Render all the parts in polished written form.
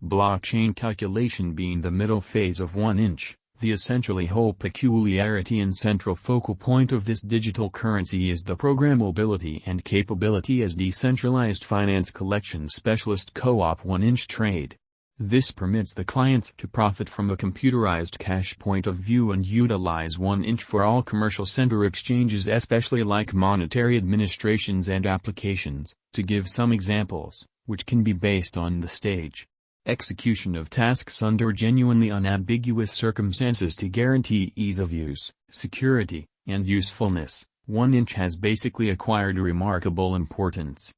blockchain calculation being the middle phase of 1 inch. The essentially whole peculiarity and central focal point of this digital currency is the programmability and capability as decentralized finance collection specialist co-op 1-inch trade. This permits the clients to profit from a computerized cash point of view and utilize 1-inch for all commercial center exchanges, especially like monetary administrations and applications. To give some examples, which can be based on the stage execution of tasks under genuinely unambiguous circumstances to guarantee ease of use, security, and usefulness, 1-inch has basically acquired remarkable importance.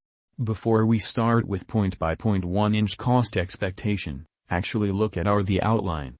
Before we start with point-by-point 1-inch cost expectation, actually look at the outline.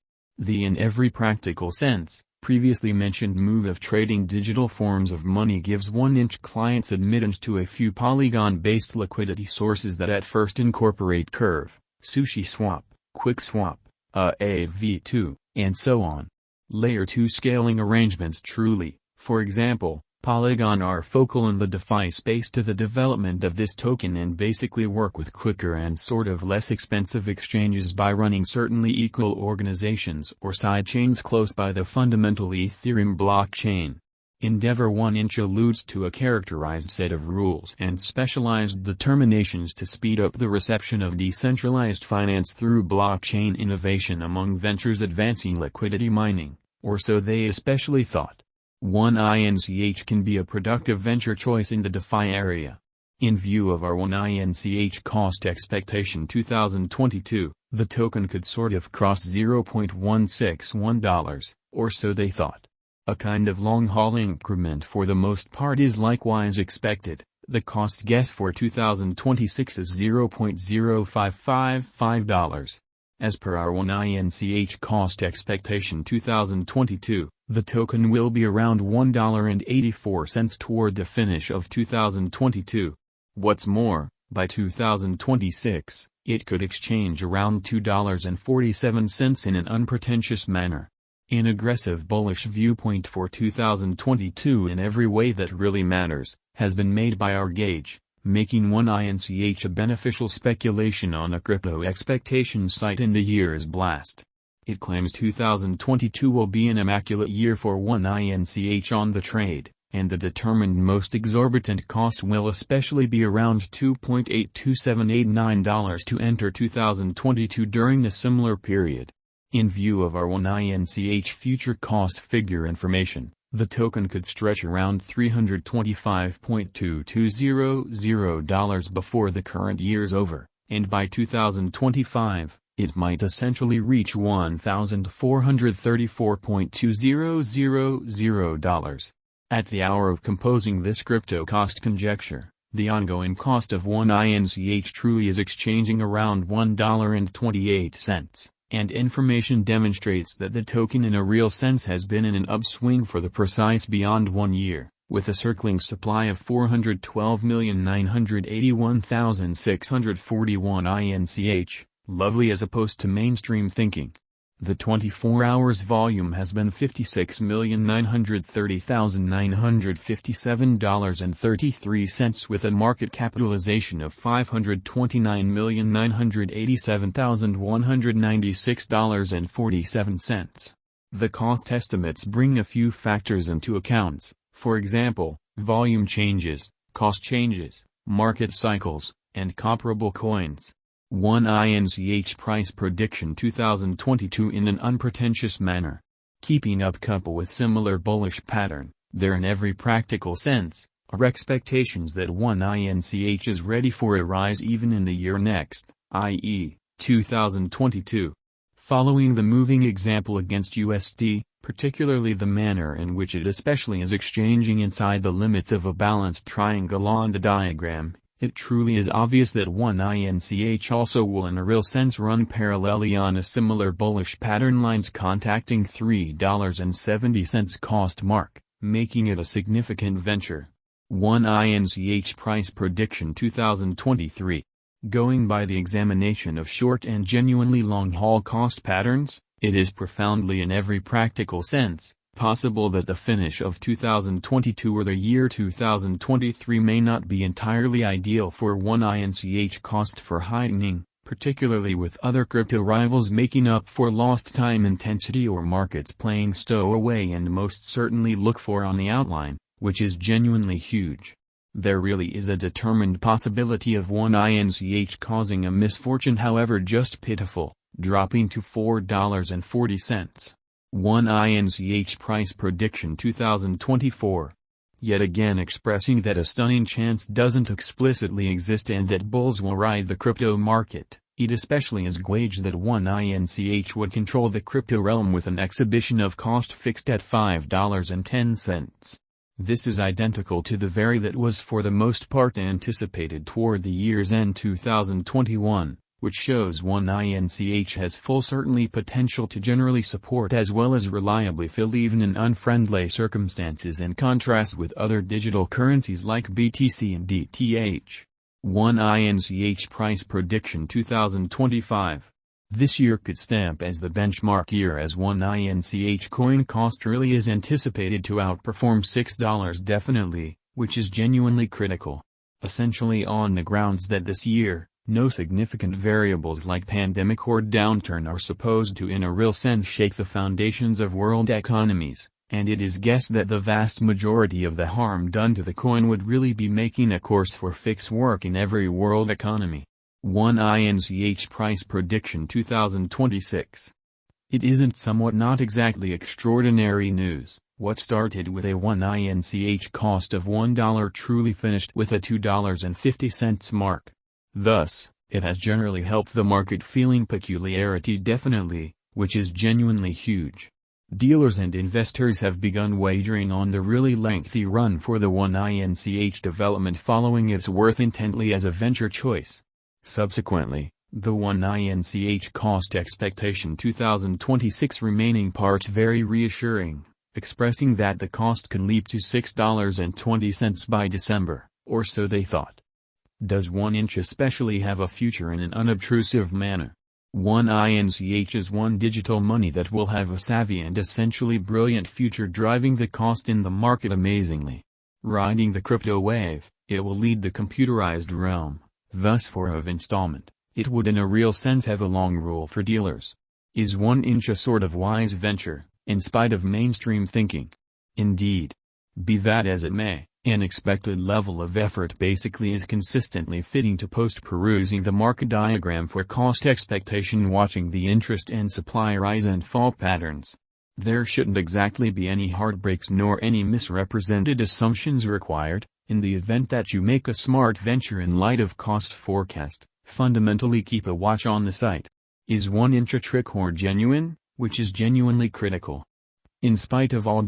In every practical sense, previously mentioned move of trading digital forms of money gives 1-inch clients admittance to a few polygon-based liquidity sources that at first incorporate Curve, SushiSwap, QuickSwap, AV2, and so on. Layer 2 scaling arrangements truly, for example, Polygon are focal in the DeFi space to the development of this token and basically work with quicker and sort of less expensive exchanges by running certainly equal organizations or sidechains close by the fundamental Ethereum blockchain. Endeavor 1-inch alludes to a characterized set of rules and specialized determinations to speed up the reception of decentralized finance through blockchain innovation among ventures advancing liquidity mining, or so they especially thought. 1INCH can be a productive venture choice in the DeFi area. In view of our 1INCH cost expectation 2022, the token could sort of cross $0.161, or so they thought. A kind of long-haul increment for the most part is likewise expected. The cost guess for 2026 is $0.0555. As per our 1INCH cost expectation 2022, the token will be around $1.84 toward the finish of 2022. What's more, by 2026, it could exchange around $2.47 in an unpretentious manner. An aggressive bullish viewpoint for 2022 in every way that really matters, has been made by our gauge, making 1INCH a beneficial speculation on a crypto expectation site in the year's blast. It claims 2022 will be an immaculate year for 1INCH on the trade, and the determined most exorbitant cost will especially be around $2.82789 to enter 2022 during a similar period. In view of our 1INCH future cost figure information, the token could stretch around $325.2200 before the current year's over, and by 2025, it might essentially reach $1,434.2000. At the hour of composing this crypto cost conjecture, the ongoing cost of 1INCH truly is exchanging around $1.28. And information demonstrates that the token in a real sense has been in an upswing for the precise beyond 1 year, with a circling supply of 412,981,641 INCH, lovely as opposed to mainstream thinking. The 24 hours volume has been $56,930,957.33 with a market capitalization of $529,987,196.47. The cost estimates bring a few factors into account, for example, volume changes, cost changes, market cycles, and comparable coins. 1INCH price prediction 2022 in an unpretentious manner. Keeping up couple with similar bullish pattern, there in every practical sense, are expectations that 1INCH is ready for a rise even in the year next, i.e., 2022. Following the moving example against USD, particularly the manner in which it especially is exchanging inside the limits of a balanced triangle on the diagram, it truly is obvious that 1INCH also will in a real sense run parallelly on a similar bullish pattern lines contacting $3.70 cost mark, making it a significant venture. 1INCH price prediction 2023. Going by the examination of short and genuinely long-haul cost patterns, it is profoundly in every practical sense possible that the finish of 2022 or the year 2023 may not be entirely ideal for 1INCH cost for heightening, particularly with other crypto rivals making up for lost time intensity or markets playing stowaway, and most certainly look for on the outline, which is genuinely huge. There really is a determined possibility of one INCH causing a misfortune, however just pitiful, dropping to $4.40. One INCH price prediction 2024. Yet again expressing that a stunning chance doesn't explicitly exist and that bulls will ride the crypto market. It especially is gauged that one INCH would control the crypto realm with an exhibition of cost fixed at $5.10. This is identical to the very that was for the most part anticipated toward the year's end 2021, which shows one INCH has full certainly potential to generally support as well as reliably fill even in unfriendly circumstances, in contrast with other digital currencies like BTC and DTH. One INCH price prediction 2025. This year could stamp as the benchmark year, as one INCH coin cost really is anticipated to outperform $6 definitely, which is genuinely critical. Essentially on the grounds that this year, no significant variables like pandemic or downturn are supposed to in a real sense shake the foundations of world economies, and it is guessed that the vast majority of the harm done to the coin would really be making a course for fix work in every world economy. One INCH price prediction 2026. It isn't somewhat not exactly extraordinary news. What started with a one INCH cost of $1 truly finished with a $2.50 mark. Thus, it has generally helped the market feeling peculiarity definitely, which is genuinely huge. Dealers and investors have begun wagering on the really lengthy run for the one INCH development, following its worth intently as a venture choice. Subsequently, the one INCH cost expectation 2026 remaining parts very reassuring, expressing that the cost could leap to $6.20 by December, or so they thought. Does one inch especially have a future in an unobtrusive manner? One INCH is one digital money that will have a savvy and essentially brilliant future, driving the cost in the market amazingly. Riding the crypto wave, it will lead the computerized realm. Thus for of installment, it would in a real sense have a long rule for dealers. Is one inch a sort of wise venture, in spite of mainstream thinking? Indeed. Be that as it may, an expected level of effort basically is consistently fitting to post-perusing the market diagram for cost expectation, watching the interest and supply rise and fall patterns. There shouldn't exactly be any heartbreaks nor any misrepresented assumptions required. In the event that you make a smart venture in light of cost forecast, fundamentally keep a watch on the site. Is one inch a trick or genuine, which is genuinely critical? In spite of all